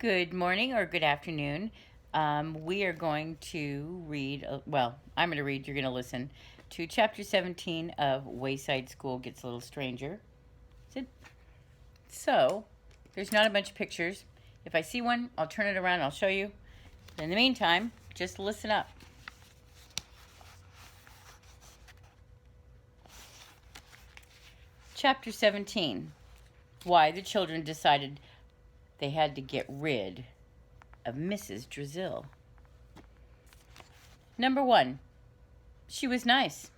Good morning or good afternoon. We are going to read, I'm going to read, you're going to listen to Chapter 17 of Wayside School Gets a Little Stranger. So, there's not a bunch of pictures. If I see one, I'll turn it around and I'll show you. In the meantime, just listen up. Chapter 17. Why the children decided they had to get rid of Mrs. Drizzle. Number 1. She was nice.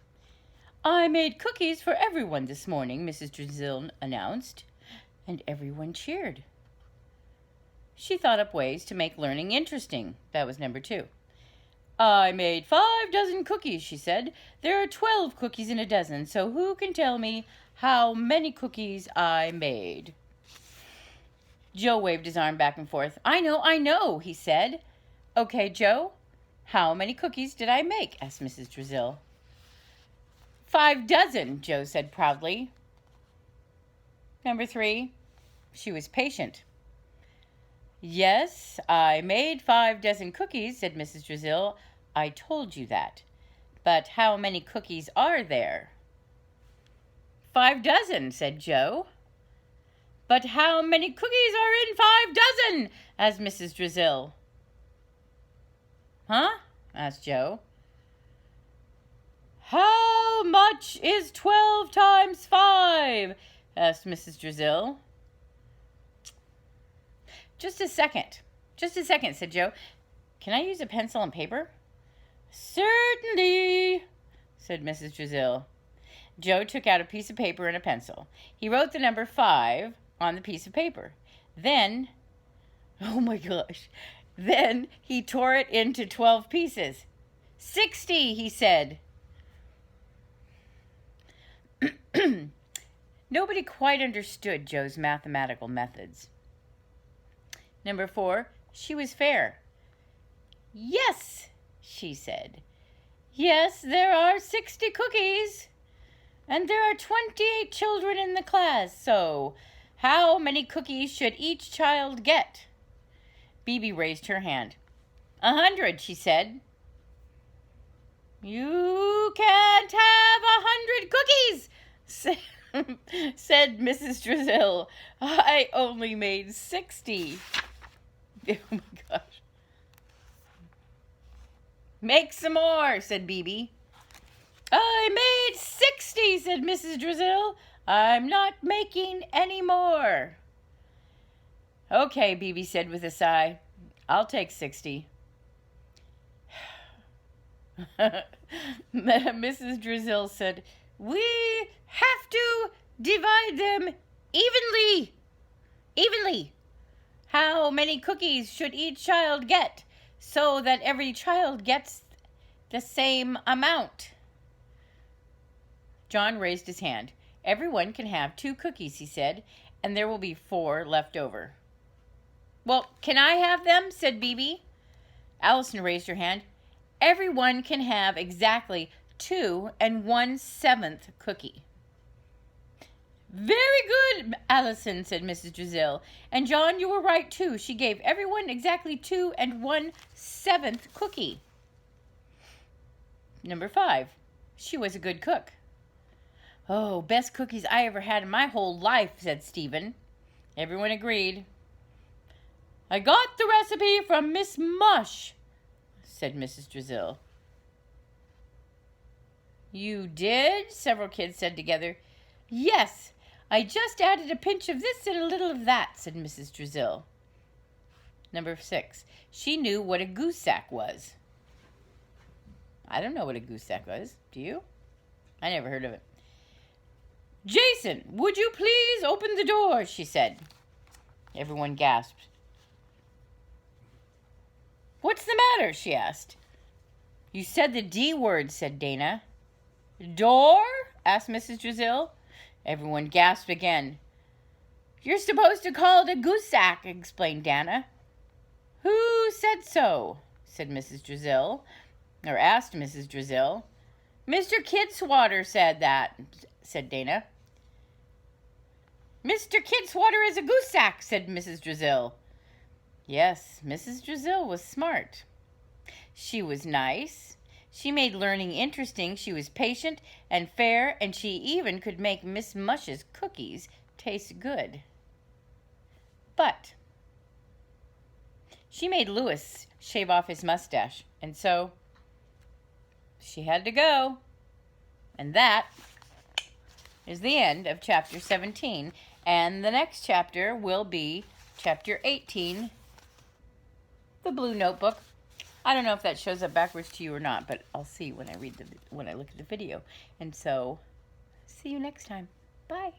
"I made cookies for everyone this morning," Mrs. Drizzle announced, and everyone cheered. She thought up ways to make learning interesting. That was number 2. "I made 5 dozen cookies," she said. "There are 12 cookies in a dozen, so who can tell me how many cookies I made?" Joe waved his arm back and forth. I know, he said. "Okay, Joe, how many cookies did I make?" asked Mrs. Drizzle. 5 dozen, Joe said proudly. Number 3, she was patient. "Yes, I made 5 dozen cookies," said Mrs. Drizzle. "I told you that. But how many cookies are there?" 5 dozen, said Joe. "But how many cookies are in 5 dozen?" asked Mrs. Drizzle. "Huh?" asked Joe. "How much is 12 times 5? asked Mrs. Drizzle. Just a second, said Joe. "Can I use a pencil and paper?" "Certainly," said Mrs. Drizzle. Joe took out a piece of paper and a pencil. He wrote the number 5 on the piece of paper. Then, oh my gosh, then he tore it into 12 pieces. 60, he said. Nobody quite understood Joe's mathematical methods. Number 4, she was fair. "Yes," she said. "Yes, there are 60 cookies. And there are 28 children in the class, so how many cookies should each child get?" Bibi raised her hand. 100, she said. "You can't have 100 cookies," said Mrs. Drizzle. "I only made 60. Oh my gosh. "Make some more," said Bibi. "I made 60, said Mrs. Drizzle. "I'm not making any more." "Okay," Bibi said with a sigh. "I'll take 60. Mrs. Drizzle said, "We have to divide them evenly. Evenly. How many cookies should each child get so that every child gets the same amount?" John raised his hand. "Everyone can have 2 cookies," he said, "and there will be 4 left over." "Well, can I have them?" said Bibi. Allison raised her hand. "Everyone can have exactly 2 1/7 cookie." "Very good, Allison," said Mrs. Drizzle. "And John, you were right too. She gave everyone exactly 2 1/7 cookie." Number 5, she was a good cook. "Oh, best cookies I ever had in my whole life," said Stephen. Everyone agreed. "I got the recipe from Miss Mush," said Mrs. Drizzle. "You did?" several kids said together. "Yes, I just added a pinch of this and a little of that," said Mrs. Drizzle. Number 6, she knew what a goose sack was. I don't know what a goose sack was. Do you? I never heard of it. "Jason, would you please open the door?" she said. Everyone gasped. "What's the matter?" she asked. "You said the D word," said Dana. "Door?" asked Mrs. Drizzle. Everyone gasped again. "You're supposed to call it a goose sack," explained Dana. "Who said so?" said Mrs. Drizzle, or asked Mrs. Drizzle. "Mr. Kidswater said that," said Dana. "Mr. Kidswater is a goose sack," said Mrs. Drizzle. Yes, Mrs. Drizzle was smart. She was nice. She made learning interesting. She was patient and fair, and she even could make Miss Mush's cookies taste good. But she made Louis shave off his mustache, and so she had to go. And that is the end of chapter 17. And the next chapter will be chapter 18, the blue notebook. I don't know if that shows up backwards to you or not, but I'll see when I look at the video. And so, see you next time. Bye.